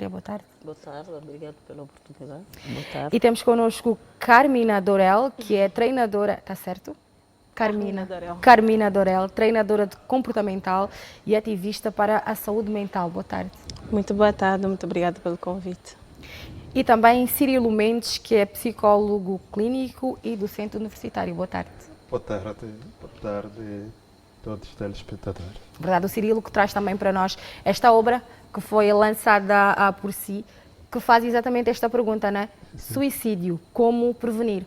Boa tarde. Boa tarde, obrigado pela oportunidade. Boa tarde. E temos connosco Carmina Dorel, que é treinadora, está certo? Carmina Dorel, treinadora de comportamental e ativista para a saúde mental. Boa tarde. Muito boa tarde, muito obrigada pelo convite. E também Cirilo Mendes, que é psicólogo clínico e docente universitário. Boa tarde. Boa tarde a todos os telespectadores. Verdade, o Cirilo que traz também para nós esta obra que foi lançada por si, que faz exatamente esta pergunta, né? Suicídio, como prevenir?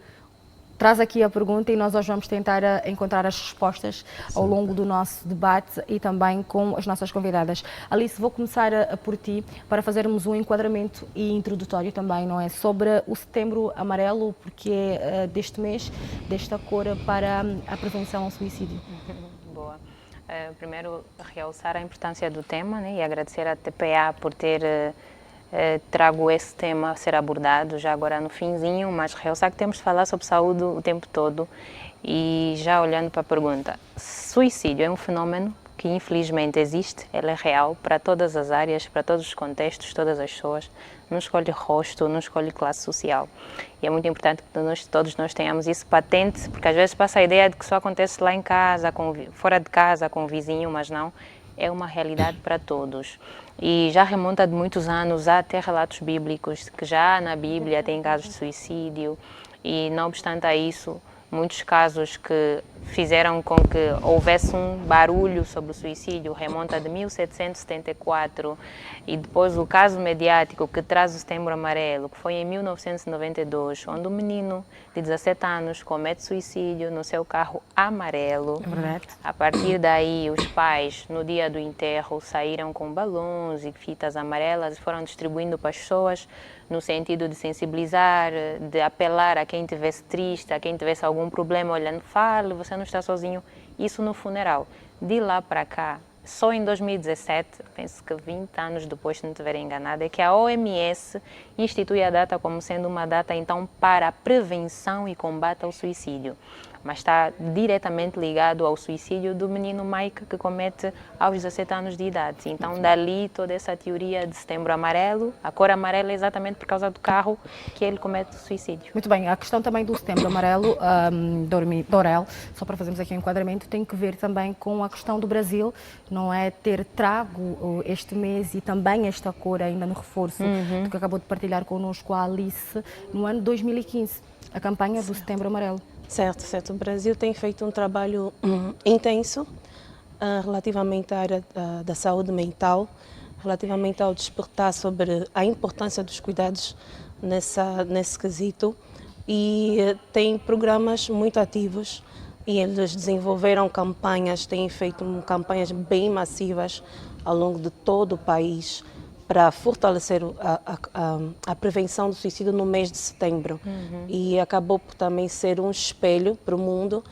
Traz aqui a pergunta e nós hoje vamos tentar encontrar as respostas ao longo do nosso debate e também com as nossas convidadas. Alice, vou começar por ti para fazermos um enquadramento e introdutório também, não é? Sobre o Setembro Amarelo, porque é deste mês, desta cor para a prevenção ao suicídio. Boa. Primeiro, realçar a importância do tema, né, e agradecer à TPA por ter trago esse tema a ser abordado já agora no finzinho, mas realçar que temos de falar sobre saúde o tempo todo. E já olhando para a pergunta, suicídio é um fenómeno que infelizmente existe, ele é real para todas as áreas, para todos os contextos, todas as pessoas, não escolhe rosto, não escolhe classe social. E é muito importante que todos nós tenhamos isso patente, porque às vezes passa a ideia de que só acontece lá em casa, fora de casa, com o vizinho, mas não, é uma realidade para todos. E já remonta de muitos anos, há até relatos bíblicos que já na Bíblia tem casos de suicídio e não obstante a isso, muitos casos que fizeram com que houvesse um barulho sobre o suicídio, remonta de 1774 e depois o caso mediático que traz o Setembro Amarelo, que foi em 1992, onde um menino de 17 anos comete suicídio no seu carro amarelo. É verdade. A partir daí, os pais, no dia do enterro, saíram com balões e fitas amarelas e foram distribuindo para as pessoas no sentido de sensibilizar, de apelar a quem estivesse triste, a quem tivesse algum problema, olhando, fale, você não está sozinho. Isso no funeral. De lá para cá, só em 2017, penso que 20 anos depois, se não estiver enganada, é que a OMS institui a data como sendo uma data, então, para a prevenção e combate ao suicídio. Mas está diretamente ligado ao suicídio do menino Mike, que comete aos 17 anos de idade. Então, dali toda essa teoria de Setembro Amarelo, a cor amarela é exatamente por causa do carro que ele comete o suicídio. Muito bem, a questão também do Setembro Amarelo, Dorel, só para fazermos aqui um enquadramento, tem que ver também com a questão do Brasil, não é? Ter trago este mês e também esta cor ainda no reforço do que acabou de partilhar connosco a Alice, no ano 2015, a campanha do Setembro Amarelo. Certo, certo. O Brasil tem feito um trabalho intenso relativamente à área da saúde mental, relativamente ao despertar sobre a importância dos cuidados nesse quesito e tem programas muito ativos e eles desenvolveram campanhas, têm feito campanhas bem massivas ao longo de todo o país para fortalecer a prevenção do suicídio no mês de setembro. E acabou por também ser um espelho para o mundo,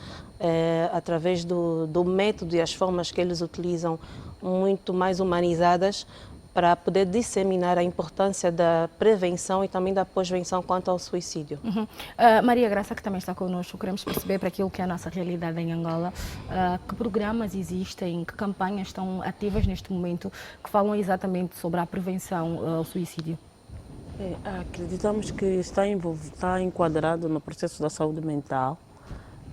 através do método e as formas que eles utilizam, muito mais humanizadas, para poder disseminar a importância da prevenção e também da pós-venção quanto ao suicídio. Maria Graça, que também está connosco, queremos perceber para aquilo que é a nossa realidade em Angola, que programas existem, que campanhas estão ativas neste momento que falam exatamente sobre a prevenção ao suicídio? Acreditamos que está enquadrado no processo da saúde mental,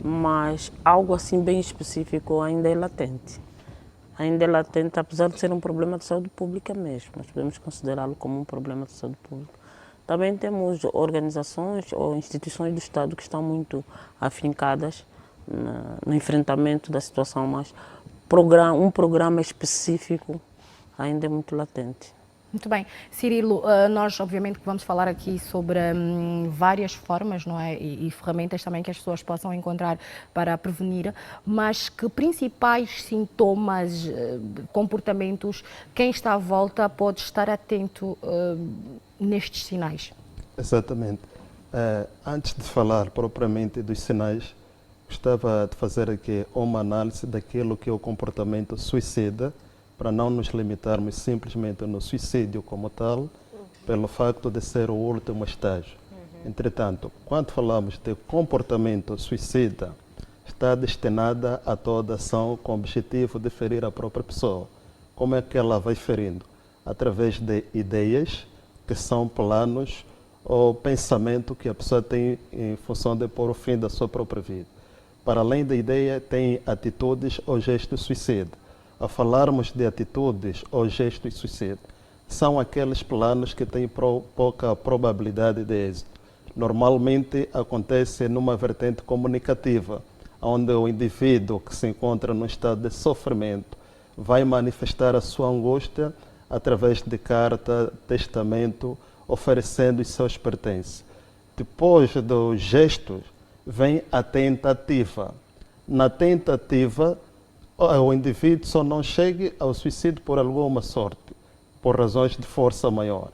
mas algo assim bem específico ainda é latente. Ainda é latente, apesar de ser um problema de saúde pública mesmo. Nós podemos considerá-lo como um problema de saúde pública. Também temos organizações ou instituições do Estado que estão muito afincadas no enfrentamento da situação, mas um programa específico ainda é muito latente. Muito bem. Cirilo, nós obviamente que vamos falar aqui sobre várias formas, não é? E ferramentas também que as pessoas possam encontrar para prevenir, mas que principais sintomas, comportamentos, quem está à volta pode estar atento nestes sinais? Exatamente. Antes de falar propriamente dos sinais, gostava de fazer aqui uma análise daquilo que é o comportamento suicida, para não nos limitarmos simplesmente no suicídio como tal, pelo facto de ser o último estágio. Entretanto, quando falamos de comportamento suicida, está destinada a toda ação com o objetivo de ferir a própria pessoa. Como é que ela vai ferindo? Através de ideias, que são planos ou pensamento que a pessoa tem em função de pôr o fim da sua própria vida. Para além da ideia, tem atitudes ou gestos suicidas. Ao falarmos de atitudes ou gestos suicidas, são aqueles planos que têm pouca probabilidade de êxito. Normalmente acontece numa vertente comunicativa, onde o indivíduo que se encontra num estado de sofrimento vai manifestar a sua angústia através de carta, testamento, oferecendo os seus pertences. Depois dos gestos, vem a tentativa. Na tentativa, o indivíduo só não chega ao suicídio por alguma sorte, por razões de força maior,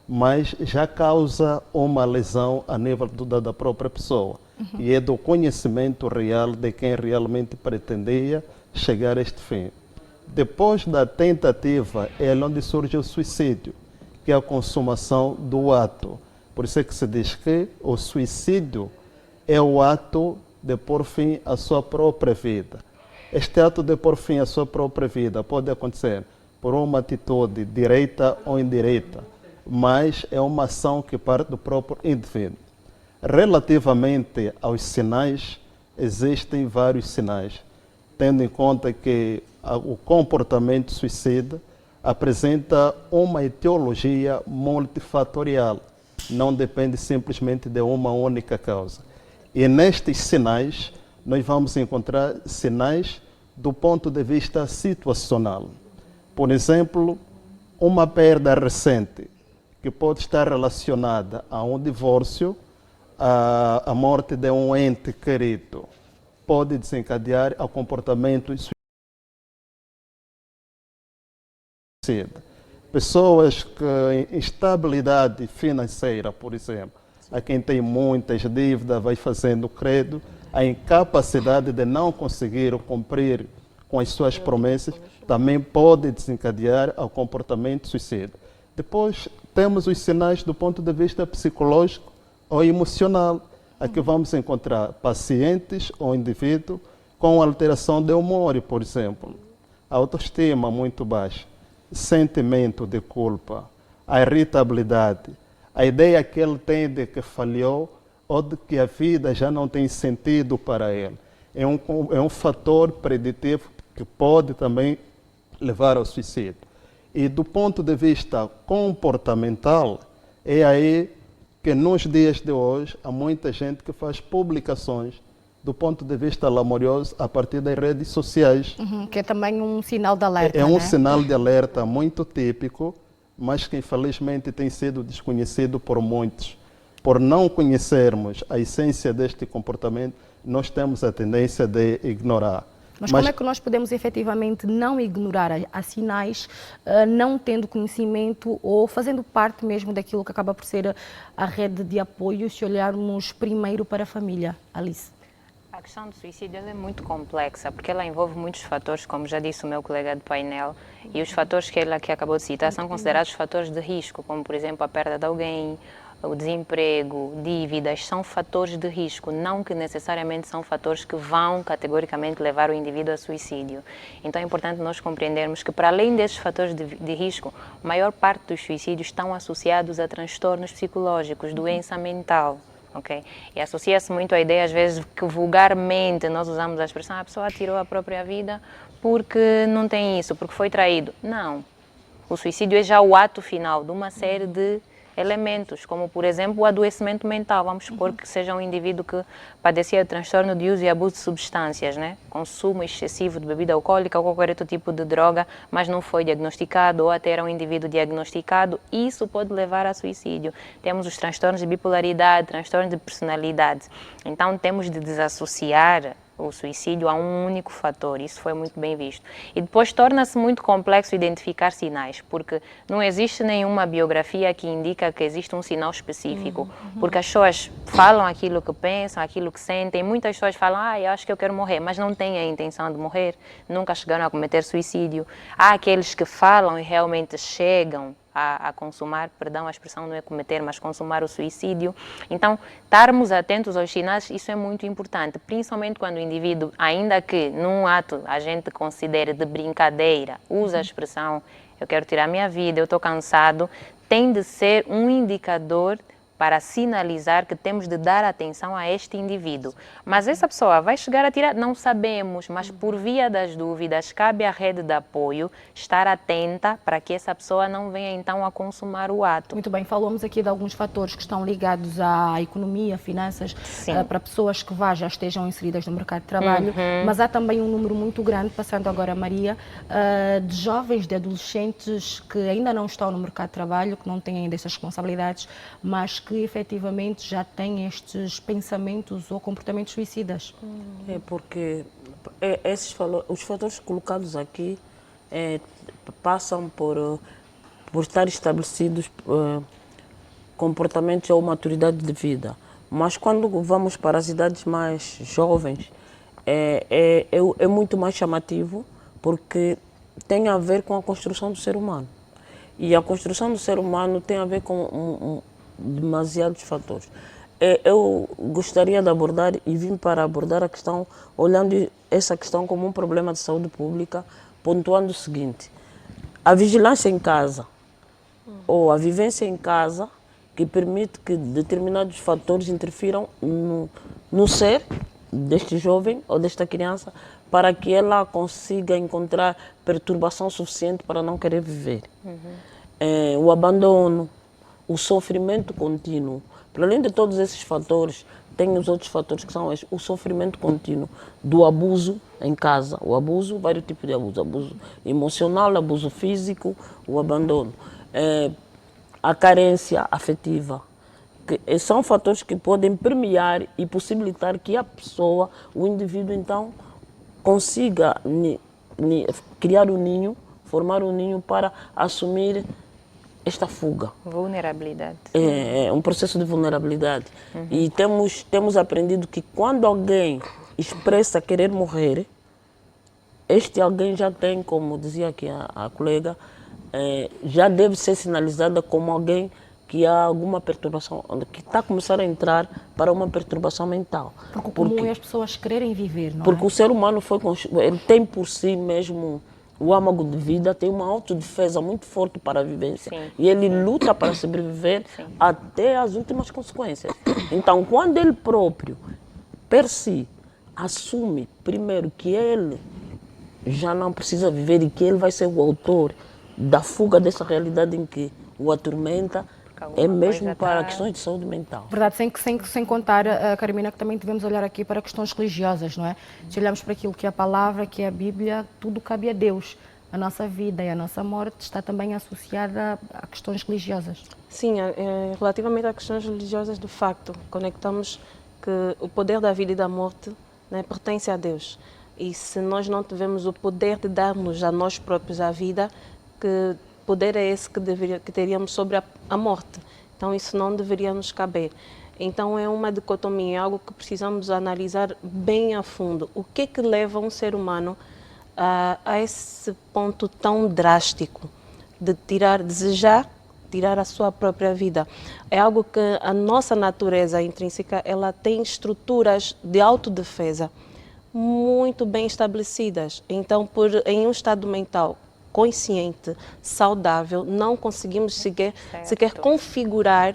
mas já causa uma lesão a nível da própria pessoa. E é do conhecimento real de quem realmente pretendia chegar a este fim. Depois da tentativa é onde surge o suicídio, que é a consumação do ato. Por isso é que se diz que o suicídio é o ato de pôr fim à sua própria vida. Este ato de pôr fim à sua própria vida pode acontecer por uma atitude direita ou indireta, mas é uma ação que parte do próprio indivíduo. Relativamente aos sinais, existem vários sinais, tendo em conta que o comportamento suicida apresenta uma etiologia multifatorial, não depende simplesmente de uma única causa. E nestes sinais, nós vamos encontrar sinais do ponto de vista situacional. Por exemplo, uma perda recente, que pode estar relacionada a um divórcio, a morte de um ente querido, pode desencadear o comportamento suicida. Pessoas que instabilidade financeira, por exemplo, a quem tem muitas dívidas, vai fazendo crédito, a incapacidade de não conseguir cumprir com as suas promessas, também pode desencadear o comportamento suicida. Depois, temos os sinais do ponto de vista psicológico ou emocional. Aqui vamos encontrar pacientes ou indivíduos com alteração de humor, por exemplo, autoestima muito baixa, sentimento de culpa, a irritabilidade, a ideia que ele tem de que falhou ou de que a vida já não tem sentido para ele. É um fator preditivo que pode também levar ao suicídio. E do ponto de vista comportamental, é aí que nos dias de hoje há muita gente que faz publicações do ponto de vista lamorioso a partir das redes sociais. Que é também um sinal de alerta, É um né? sinal de alerta muito típico, mas que infelizmente tem sido desconhecido por muitos. Por não conhecermos a essência deste comportamento, nós temos a tendência de ignorar. Mas como é que nós podemos efetivamente não ignorar a sinais, não tendo conhecimento ou fazendo parte mesmo daquilo que acaba por ser a rede de apoio, se olharmos primeiro para a família, Alice? A questão do suicídio é muito complexa, porque ela envolve muitos fatores, como já disse o meu colega de painel, e os fatores que ela acabou de citar são considerados fatores de risco, como por exemplo a perda de alguém, o desemprego, dívidas, são fatores de risco, não que necessariamente são fatores que vão categoricamente levar o indivíduo a suicídio. Então é importante nós compreendermos que, para além desses fatores de risco, a maior parte dos suicídios estão associados a transtornos psicológicos, doença mental. Okay? E associa-se muito à ideia, às vezes, que vulgarmente nós usamos a expressão a pessoa tirou a própria vida porque não tem isso, porque foi traído. Não. O suicídio é já o ato final de uma série de elementos, como por exemplo o adoecimento mental. Vamos supor que seja um indivíduo que padecia de transtorno de uso e abuso de substâncias, né? Consumo excessivo de bebida alcoólica ou qualquer outro tipo de droga, mas não foi diagnosticado, ou até era um indivíduo diagnosticado, isso pode levar a suicídio. Temos os transtornos de bipolaridade, transtornos de personalidade. Então temos de desassociar o suicídio a um único fator, isso foi muito bem visto. E depois torna-se muito complexo identificar sinais, porque não existe nenhuma biografia que indica que existe um sinal específico, porque as pessoas falam aquilo que pensam, aquilo que sentem, muitas pessoas falam, eu acho que eu quero morrer, mas não têm a intenção de morrer, nunca chegaram a cometer suicídio. Há aqueles que falam e realmente chegam a consumar, perdão, a expressão não é cometer, mas consumar o suicídio. Então, estarmos atentos aos sinais, isso é muito importante, principalmente quando o indivíduo, ainda que num ato a gente considere de brincadeira, usa a expressão, eu quero tirar minha vida, eu estou cansado, tem de ser um indicador para sinalizar que temos de dar atenção a este indivíduo. Mas essa pessoa vai chegar a tirar? Não sabemos, mas por via das dúvidas, cabe à rede de apoio estar atenta para que essa pessoa não venha então a consumar o ato. Muito bem, falamos aqui de alguns fatores que estão ligados à economia, finanças, para pessoas que já estejam inseridas no mercado de trabalho, mas há também um número muito grande, passando agora a Maria, de jovens, de adolescentes que ainda não estão no mercado de trabalho, que não têm ainda essas responsabilidades, mas que efetivamente já têm estes pensamentos ou comportamentos suicidas. É porque os fatores colocados aqui passam por estar estabelecidos comportamentos ou maturidade de vida. Mas quando vamos para as idades mais jovens, é muito mais chamativo, porque tem a ver com a construção do ser humano. E a construção do ser humano tem a ver com demasiados fatores. Eu gostaria de abordar e vim para abordar a questão, olhando essa questão como um problema de saúde pública, pontuando o seguinte: a vigilância em casa ou a vivência em casa, que permite que determinados fatores interfiram no ser deste jovem ou desta criança, para que ela consiga encontrar perturbação suficiente para não querer viver. O abandono, o sofrimento contínuo. Para além de todos esses fatores, tem os outros fatores que são o sofrimento contínuo do abuso em casa. O abuso, vários tipos de abuso. Abuso emocional, abuso físico, o abandono. A carência afetiva. Que são fatores que podem permear e possibilitar que a pessoa, o indivíduo, então, consiga criar um ninho, formar um ninho para assumir esta fuga. Vulnerabilidade. É um processo de vulnerabilidade. E temos aprendido que quando alguém expressa querer morrer, este alguém já tem, como dizia aqui a colega, já deve ser sinalizada como alguém que há alguma perturbação, que está a começar a entrar para uma perturbação mental. Porque o comum é as pessoas quererem viver, não Porque é? o ser humano ele tem por si mesmo o âmago de vida, tem uma autodefesa muito forte para a vivência. Sim. E ele luta para sobreviver até as últimas consequências. Então, quando ele próprio, per si, assume primeiro que ele já não precisa viver e que ele vai ser o autor da fuga dessa realidade em que o atormenta, é mesmo para questões de saúde mental. Verdade, sem contar, Carmina, que também devemos olhar aqui para questões religiosas, não é? Se olharmos para aquilo que é a palavra, que é a Bíblia, tudo cabe a Deus. A nossa vida e a nossa morte está também associada a questões religiosas. Sim, relativamente a questões religiosas, de facto, conectamos que o poder da vida e da morte, né, pertence a Deus. E se nós não tivermos o poder de darmos a nós próprios a vida, que poder é esse que teríamos sobre a morte. Então isso não deveria nos caber. Então é uma dicotomia, algo que precisamos analisar bem a fundo. O que é que leva um ser humano a esse ponto tão drástico de desejar tirar a sua própria vida? É algo que a nossa natureza intrínseca, ela tem estruturas de autodefesa muito bem estabelecidas. Então, em um estado mental consciente, saudável, não conseguimos sequer configurar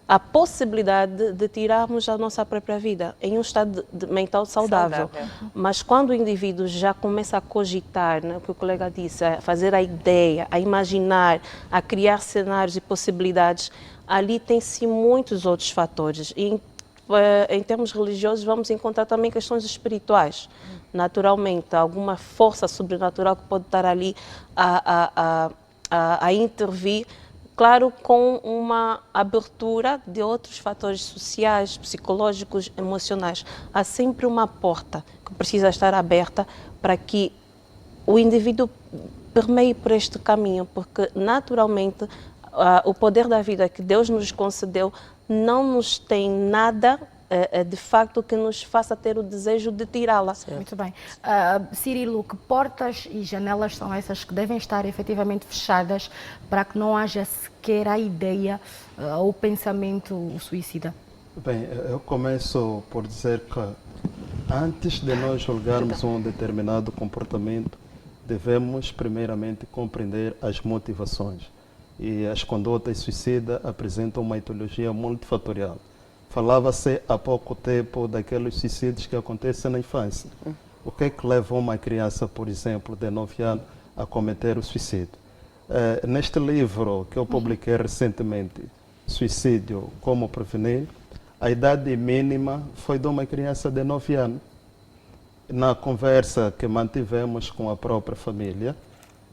a possibilidade de tirarmos a nossa própria vida em um estado mental saudável. Mas quando o indivíduo já começa a cogitar, né, o que o colega disse, a fazer a ideia, a imaginar, a criar cenários e possibilidades, ali tem-se muitos outros fatores. E, em termos religiosos, vamos encontrar também questões espirituais. Naturalmente, alguma força sobrenatural que pode estar ali a intervir, claro, com uma abertura de outros fatores sociais, psicológicos, emocionais. Há sempre uma porta que precisa estar aberta para que o indivíduo permeie por este caminho, porque naturalmente o poder da vida que Deus nos concedeu não nos tem nada de facto que nos faça ter o desejo de tirá-la. Muito bem. Cirilo, que portas e janelas são essas que devem estar efetivamente fechadas para que não haja sequer a ideia ou o pensamento suicida? Bem, eu começo por dizer que antes de nós julgarmos um determinado comportamento, devemos primeiramente compreender as motivações. e as condutas suicidas apresentam uma etiologia multifatorial. Falava-se há pouco tempo daqueles suicídios que acontecem na infância. O que é que leva uma criança, por exemplo, de 9 anos a cometer o suicídio? Neste livro que eu publiquei recentemente, Suicídio, Como Prevenir, a idade mínima foi de uma criança de 9 anos. Na conversa que mantivemos com a própria família,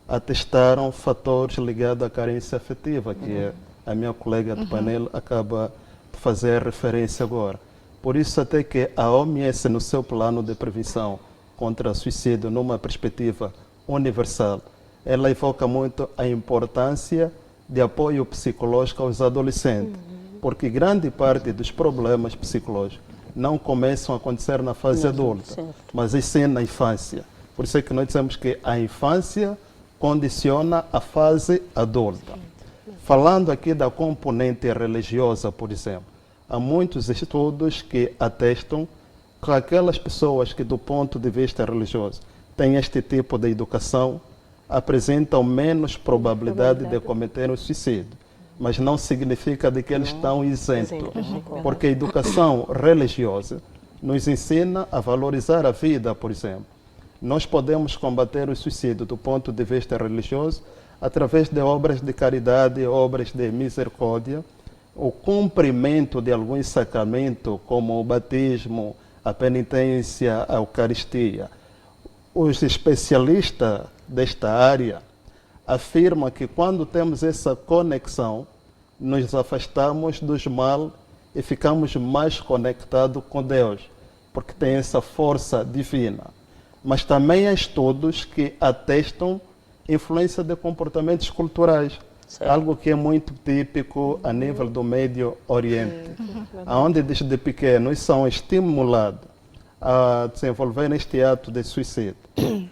atestaram fatores ligados à carência afetiva, que a minha colega do painel acaba de fazer referência agora. Por isso até que a OMS, no seu plano de prevenção contra o suicídio, numa perspectiva universal, ela evoca muito a importância de apoio psicológico aos adolescentes, porque grande parte dos problemas psicológicos não começam a acontecer na fase adulta, mas sim na infância. Por isso é que nós dizemos que a infância condiciona a fase adulta. Falando aqui da componente religiosa, por exemplo, há muitos estudos que atestam que aquelas pessoas que, do ponto de vista religioso, têm este tipo de educação, apresentam menos probabilidade de cometer o suicídio. Mas não significa de que eles estão isentos, porque a educação religiosa nos ensina a valorizar a vida, por exemplo. Nós podemos combater o suicídio do ponto de vista religioso através de obras de caridade, obras de misericórdia, o cumprimento de alguns sacramentos, como o batismo, a penitência, a Eucaristia. Os especialistas desta área afirmam que quando temos essa conexão, nos afastamos dos mal e ficamos mais conectados com Deus, porque tem essa força divina. Mas também há estudos que atestam influência de comportamentos culturais, algo que é muito típico a nível do Médio Oriente, onde desde pequenos são estimulados a desenvolver este ato de suicídio,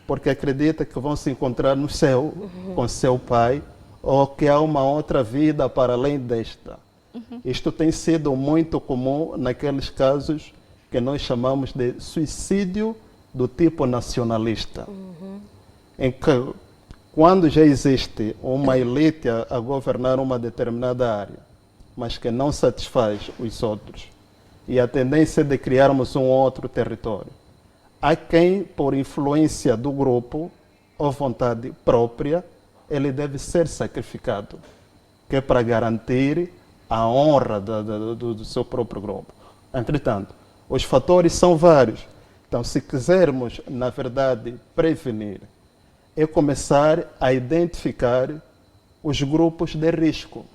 porque acredita que vão se encontrar no céu com seu pai ou que há uma outra vida para além desta. Isto tem sido muito comum naqueles casos que nós chamamos de suicídio do tipo nacionalista, em que quando já existe uma elite a governar uma determinada área, mas que não satisfaz os outros, e a tendência de criarmos um outro território, há quem, por influência do grupo ou vontade própria, ele deve ser sacrificado, que é para garantir a honra do seu próprio grupo. Entretanto, os fatores são vários. Então, se quisermos, na verdade, prevenir, é começar a identificar os grupos de risco.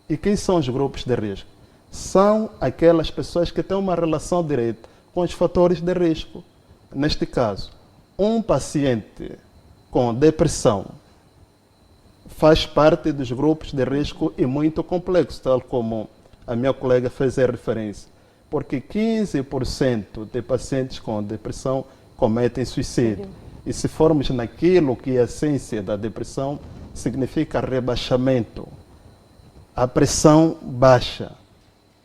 E quem são os grupos de risco? São aquelas pessoas que têm uma relação direta com os fatores de risco. Neste caso, um paciente com depressão faz parte dos grupos de risco e muito complexo, tal como a minha colega fez a referência, porque 15% de pacientes com depressão cometem suicídio. E se formos naquilo que é a essência da depressão, significa rebaixamento. A pressão baixa.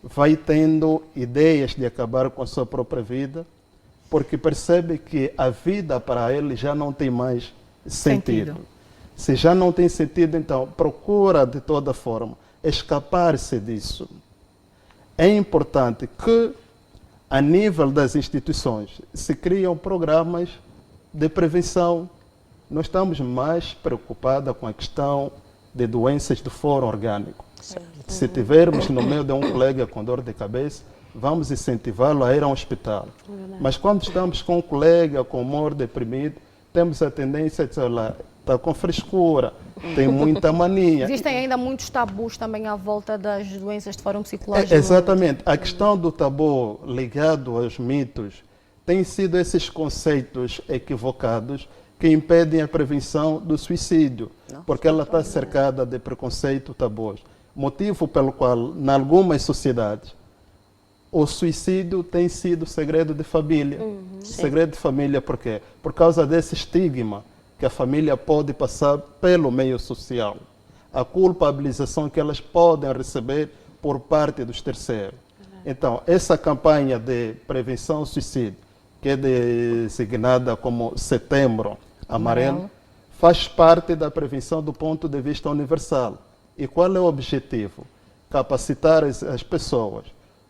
Vai tendo ideias de acabar com a sua própria vida, porque percebe que a vida para ele já não tem mais sentido. Se já não tem sentido, então procura de toda forma escapar-se disso. É importante que, a nível das instituições, se criam programas de prevenção. Nós estamos mais preocupados com a questão de doenças do foro orgânico. Se tivermos no meio de um colega com dor de cabeça, vamos incentivá-lo a ir a um hospital. Mas quando estamos com um colega com humor deprimido, temos a tendência de dizer, lá, está com frescura, tem muita mania. Existem ainda muitos tabus também à volta das doenças de fórum psicológico. Exatamente. A questão do tabu ligado aos mitos tem sido esses conceitos equivocados que impedem a prevenção do suicídio, porque ela está cercada de preconceito, tabus. Motivo pelo qual, em algumas sociedades, o suicídio tem sido segredo de família. Segredo de família por quê? Por causa desse estigma que a família pode passar pelo meio social. A culpabilização que elas podem receber por parte dos terceiros. Então, essa campanha de prevenção ao suicídio, que é designada como Setembro Amarelo, faz parte da prevenção do ponto de vista universal. E qual é o objetivo? Capacitar as pessoas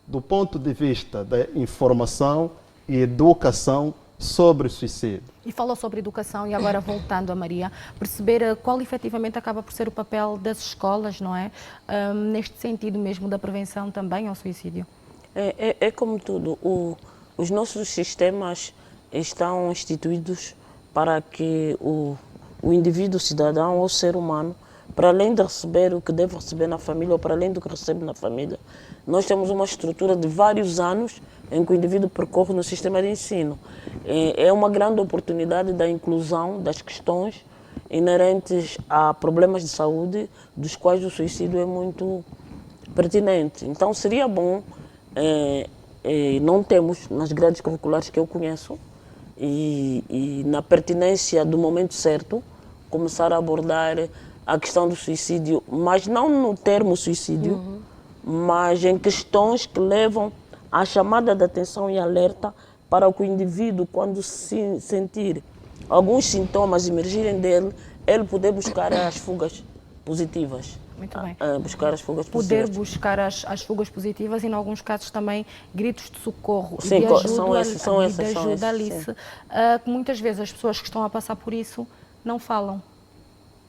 do ponto de vista da informação e educação sobre o suicídio. E falou sobre educação, e agora voltando a Maria, perceber qual efetivamente acaba por ser o papel das escolas, não é? Neste sentido mesmo da prevenção também ao suicídio. É como tudo, os nossos sistemas estão instituídos para que o indivíduo cidadão ou ser humano, para além de receber o que deve receber na família ou para além do que recebe na família, nós temos uma estrutura de vários anos em que o indivíduo percorre no sistema de ensino. É uma grande oportunidade da inclusão das questões inerentes a problemas de saúde, dos quais o suicídio é muito pertinente. Então seria bom, não temos nas grades curriculares que eu conheço, e na pertinência do momento certo, começar a abordar a questão do suicídio, mas não no termo suicídio, mas em questões que levam à chamada de atenção e alerta para que o indivíduo, quando se sentir alguns sintomas emergirem dele, ele poder buscar as fugas positivas. Muito bem. Buscar as fugas Poder positivas. buscar as fugas positivas e, em alguns casos, também gritos de socorro. Sim, e de ajuda, são esses, de ajuda, Alice, sim. que muitas vezes as pessoas que estão a passar por isso não falam.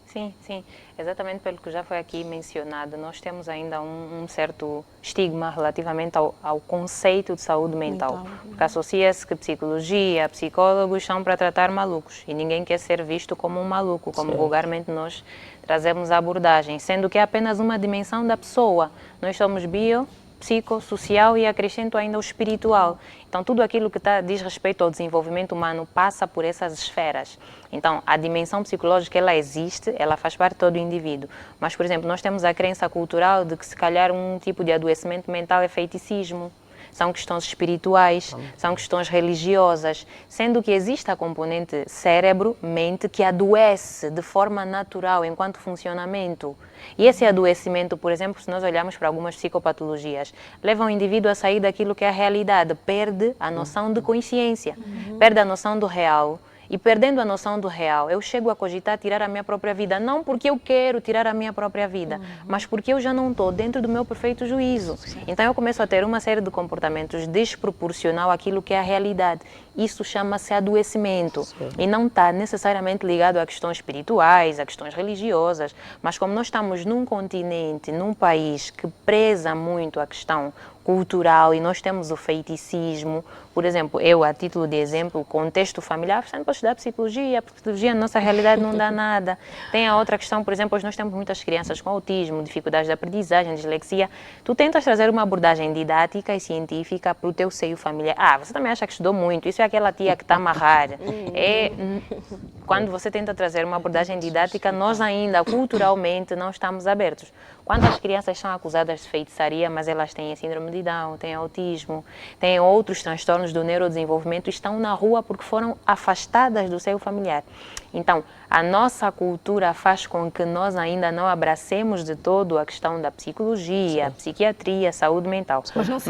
Sim, sim. Exatamente pelo que já foi aqui mencionado, nós temos ainda um certo estigma relativamente ao conceito de saúde mental. Porque associa-se que psicologia, psicólogos são para tratar malucos e ninguém quer ser visto como um maluco, como vulgarmente nós trazemos a abordagem, sendo que é apenas uma dimensão da pessoa. Nós somos bio, psicossocial e acrescento ainda o espiritual. Então, tudo aquilo que diz respeito ao desenvolvimento humano passa por essas esferas. Então, a dimensão psicológica, ela existe, ela faz parte de todo o indivíduo. Mas, por exemplo, nós temos a crença cultural de que, se calhar, um tipo de adoecimento mental é feiticismo. São questões espirituais, são questões religiosas, sendo que existe a componente cérebro-mente que adoece de forma natural enquanto funcionamento. E esse adoecimento, por exemplo, se nós olharmos para algumas psicopatologias, leva o indivíduo a sair daquilo que é a realidade, perde a noção de consciência, perde a noção do real. E perdendo a noção do real, eu chego a cogitar tirar a minha própria vida, não porque eu quero tirar a minha própria vida, mas porque eu já não estou dentro do meu perfeito juízo. Então eu começo a ter uma série de comportamentos desproporcional àquilo que é a realidade. Isso chama-se adoecimento e não está necessariamente ligado a questões espirituais, a questões religiosas, mas como nós estamos num continente, num país que preza muito a questão cultural e nós temos o feiticismo. Por exemplo, eu, a título de exemplo, o contexto familiar, você não pode estudar psicologia, porque psicologia na nossa realidade não dá nada. Tem a outra questão, por exemplo, hoje nós temos muitas crianças com autismo, dificuldades de aprendizagem, dislexia. Tu tentas trazer uma abordagem didática e científica para o teu seio familiar. Ah, você também acha que estudou muito, isso é aquela tia que está amarrada. Quando você tenta trazer uma abordagem didática, nós ainda, culturalmente, não estamos abertos. Quando as crianças são acusadas de feitiçaria, mas elas têm síndrome de Down, têm autismo, têm outros transtornos do neurodesenvolvimento, estão na rua porque foram afastadas do seio familiar. Então, a nossa cultura faz com que nós ainda não abracemos de todo a questão da psicologia, psiquiatria, saúde mental.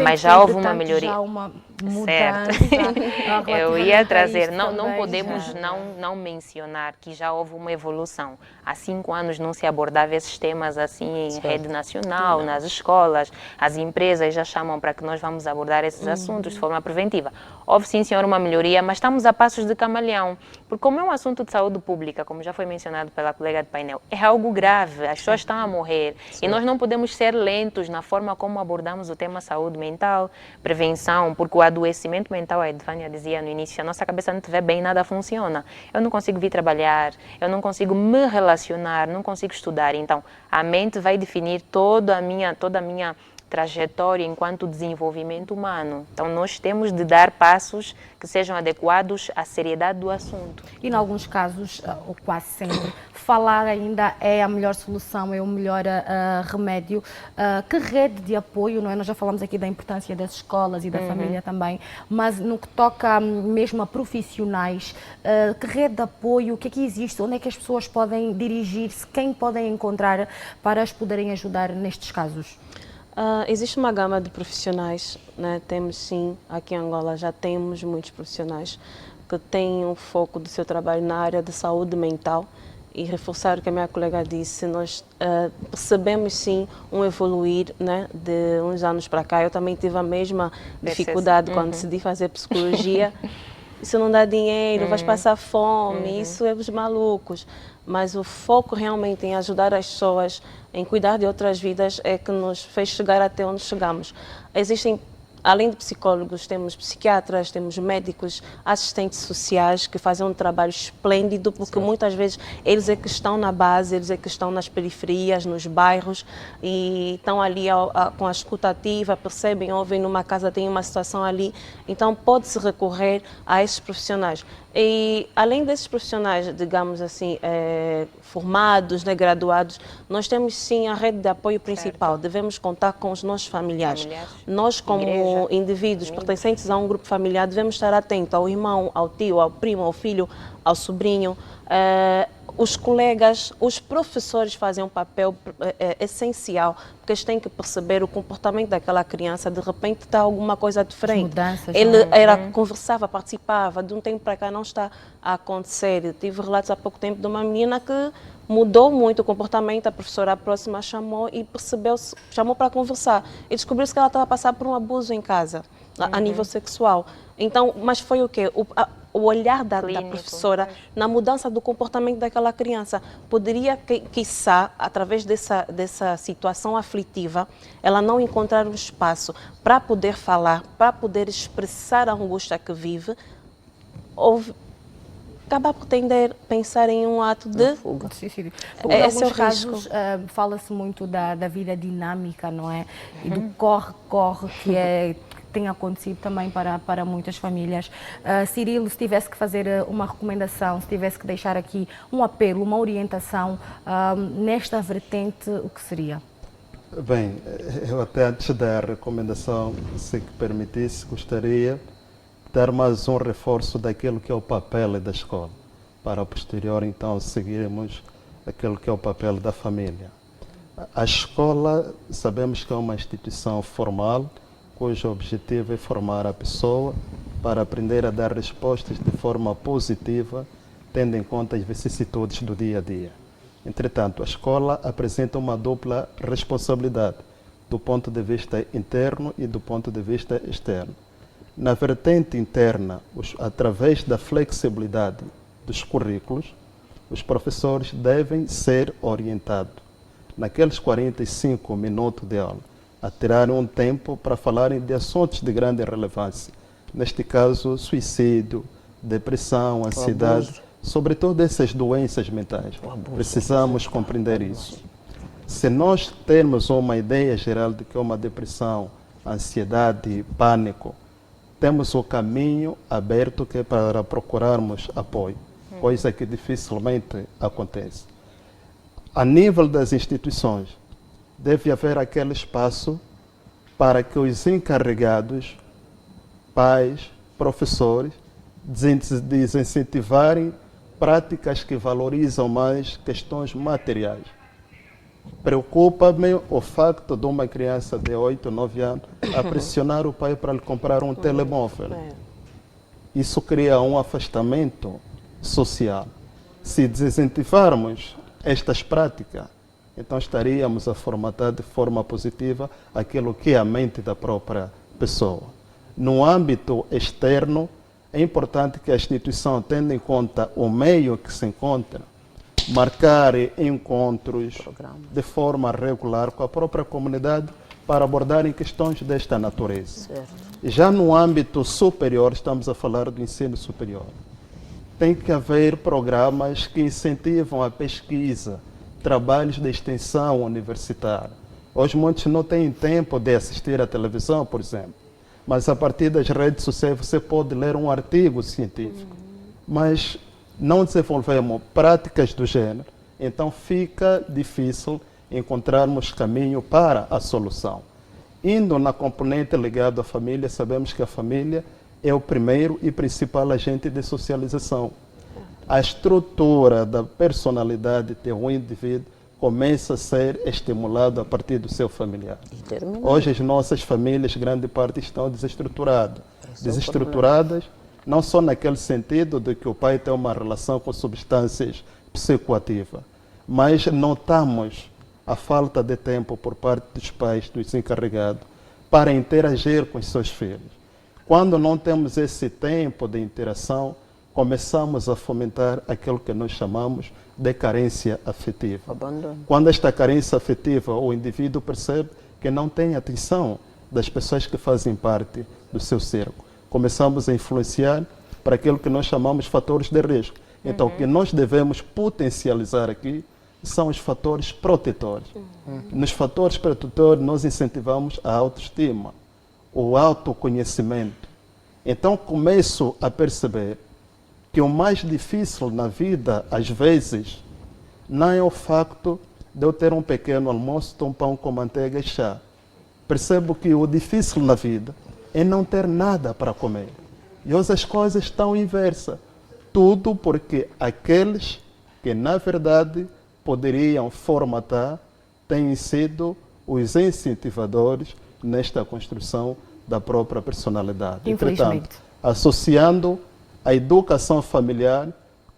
Mas já houve uma melhoria. Já uma mudança. Certo. Eu ia trazer, não podemos já. não mencionar que já houve uma evolução. Há 5 anos não se abordava esses temas assim em rede nacional, nas escolas, as empresas já chamam para que nós vamos abordar esses assuntos de forma preventiva. Houve sim, senhor, uma melhoria, mas estamos a passos de camaleão, porque como é um assunto de saúde pública, como já foi mencionado pela colega de painel, é algo grave, as pessoas estão a morrer e nós não podemos ser lentos na forma como abordamos o tema saúde mental, prevenção, porque o adoecimento mental, a Edvânia dizia no início, se a nossa cabeça não estiver bem, nada funciona. Eu não consigo vir trabalhar, eu não consigo me relacionar, não consigo estudar. Então, a mente vai definir toda a minha trajetória enquanto desenvolvimento humano. Então, nós temos de dar passos que sejam adequados à seriedade do assunto. E, em alguns casos, ou quase sempre, falar ainda é a melhor solução, é o melhor remédio. Que rede de apoio, não é? Nós já falamos aqui da importância das escolas e da família também, mas no que toca mesmo a profissionais, que rede de apoio, o que é que existe? Onde é que as pessoas podem dirigir-se? Quem podem encontrar para as poderem ajudar nestes casos? Existe uma gama de profissionais, né? Temos sim, aqui em Angola já temos muitos profissionais que têm um foco do seu trabalho na área de saúde mental e reforçar o que a minha colega disse, nós percebemos sim um evoluir, né, de uns anos para cá. Eu também tive a mesma dificuldade quando decidi fazer psicologia. Isso não dá dinheiro, vais passar fome, isso é os malucos. Mas o foco realmente em ajudar as pessoas, em cuidar de outras vidas, é que nos fez chegar até onde chegamos. Existem, além de psicólogos, temos psiquiatras, temos médicos, assistentes sociais que fazem um trabalho esplêndido, porque muitas vezes eles é que estão na base, eles é que estão nas periferias, nos bairros, e estão ali com a escuta ativa, percebem, ouvem numa casa, tem uma situação ali, então pode-se recorrer a esses profissionais. E além desses profissionais, digamos assim, formados, né, graduados, nós temos sim a rede de apoio principal. Devemos contar com os nossos familiares. Nós, como indivíduos pertencentes a um grupo familiar, devemos estar atentos ao irmão, ao tio, ao primo, ao filho, ao sobrinho. Os colegas, os professores fazem um papel essencial, porque eles têm que perceber o comportamento daquela criança. De repente está alguma coisa diferente. Mudanças, Ele conversava, participava, de um tempo para cá não está a acontecer. Eu tive relatos há pouco tempo de uma menina que mudou muito o comportamento, a professora próxima chamou e chamou para conversar. E descobriu-se que ela estava a passar por um abuso em casa, a nível sexual. Então, mas foi o quê? O olhar da professora na mudança do comportamento daquela criança. Poderia, quiçá, através dessa situação aflitiva, ela não encontrar um espaço para poder falar, para poder expressar a angústia que vive, ou acabar por pensar em um ato de fuga. Suicídio. Porque em Esse é o alguns casos risco. fala-se muito da vida dinâmica, não é? E do corre-corre que tem acontecido também para muitas famílias. Cirilo, se tivesse que fazer uma recomendação, se tivesse que deixar aqui um apelo, uma orientação nesta vertente, o que seria? Bem, eu até antes da recomendação, se que permitisse, gostaria de dar mais um reforço daquilo que é o papel da escola, para posterior então seguirmos aquilo que é o papel da família. A escola, sabemos que é uma instituição formal, cujo objetivo é formar a pessoa para aprender a dar respostas de forma positiva, tendo em conta as vicissitudes do dia a dia. Entretanto, a escola apresenta uma dupla responsabilidade, do ponto de vista interno e do ponto de vista externo. Na vertente interna, através da flexibilidade dos currículos, os professores devem ser orientados, naqueles 45 minutos de aula, a tirarem um tempo para falarem de assuntos de grande relevância. Neste caso, suicídio, depressão, ansiedade, sobretudo essas doenças mentais. Precisamos compreender isso. Se nós termos uma ideia geral de que é uma depressão, ansiedade, pânico, temos o caminho aberto que é para procurarmos apoio, coisa que dificilmente acontece. A nível das instituições, deve haver aquele espaço para que os encarregados, pais, professores, desincentivarem práticas que valorizam mais questões materiais. Preocupa-me o facto de uma criança de 8, 9 anos a pressionar o pai para lhe comprar um telemóvel. Isso cria um afastamento social. Se desincentivarmos estas práticas, então estaríamos a formatar de forma positiva aquilo que é a mente da própria pessoa. No âmbito externo, é importante que a instituição, tendo em conta o meio que se encontra, marcar encontros de forma regular com a própria comunidade para abordarem questões desta natureza. Já no âmbito superior, estamos a falar do ensino superior, tem que haver programas que incentivam a pesquisa, trabalhos de extensão universitária. Hoje muitos não têm tempo de assistir à televisão, por exemplo, mas a partir das redes sociais você pode ler um artigo científico. Mas não desenvolvemos práticas do gênero, então fica difícil encontrarmos caminho para a solução. Indo na componente ligada à família, sabemos que a família é o primeiro e principal agente de socialização. A estrutura da personalidade de um indivíduo começa a ser estimulada a partir do seu familiar. Hoje as nossas famílias, grande parte, estão desestruturadas. Desestruturadas não só naquele sentido de que o pai tem uma relação com substâncias psicoativa. Mas notamos a falta de tempo por parte dos pais, dos encarregados, para interagir com os seus filhos. Quando não temos esse tempo de interação, começamos a fomentar aquilo que nós chamamos de carência afetiva. Abandono. Quando esta carência afetiva, o indivíduo percebe que não tem atenção das pessoas que fazem parte do seu cerco. Começamos a influenciar para aquilo que nós chamamos fatores de risco. Então, o que nós devemos potencializar aqui são os fatores protetores. Nos fatores protetores, nós incentivamos a autoestima, o autoconhecimento. Então, começo a perceber que o mais difícil na vida, às vezes, não é o facto de eu ter um pequeno almoço, um pão com manteiga e chá. Percebo que o difícil na vida é não ter nada para comer. E hoje as coisas estão inversas. Tudo porque aqueles que, na verdade, poderiam formatar têm sido os incentivadores nesta construção da própria personalidade. Infelizmente. Entretanto, associando a educação familiar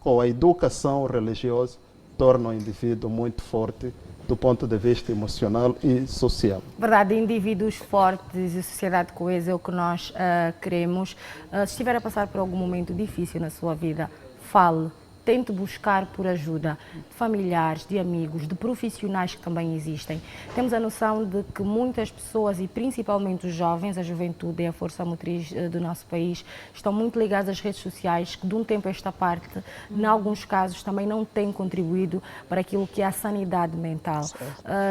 com a educação religiosa, torna o indivíduo muito forte do ponto de vista emocional e social. Verdade, indivíduos fortes e sociedade coesa é o que nós queremos. Se estiver a passar por algum momento difícil na sua vida, fale. Tente buscar por ajuda de familiares, de amigos, de profissionais que também existem. Temos a noção de que muitas pessoas, e principalmente os jovens, a juventude é a força motriz do nosso país, estão muito ligados às redes sociais, que de um tempo a esta parte, em alguns casos, também não têm contribuído para aquilo que é a sanidade mental.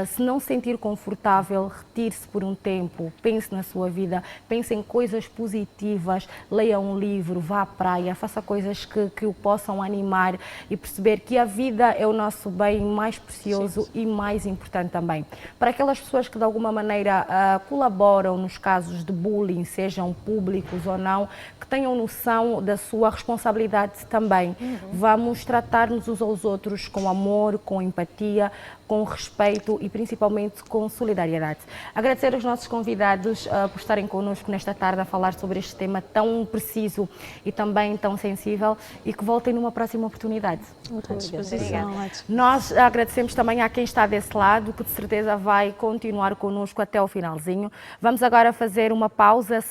Se não se sentir confortável, retire-se por um tempo, pense na sua vida, pense em coisas positivas, leia um livro, vá à praia, faça coisas que o possam animar e perceber que a vida é o nosso bem mais precioso e mais importante também. Para aquelas pessoas que de alguma maneira colaboram nos casos de bullying, sejam públicos ou não, que tenham noção da sua responsabilidade também. Vamos tratar-nos uns aos outros com amor, com empatia, com respeito e principalmente com solidariedade. Agradecer aos nossos convidados por estarem connosco nesta tarde a falar sobre este tema tão preciso e também tão sensível, e que voltem numa próxima oportunidade. Muito à disposição. Nós agradecemos também a quem está desse lado, que de certeza vai continuar connosco até o finalzinho. Vamos agora fazer uma pausa.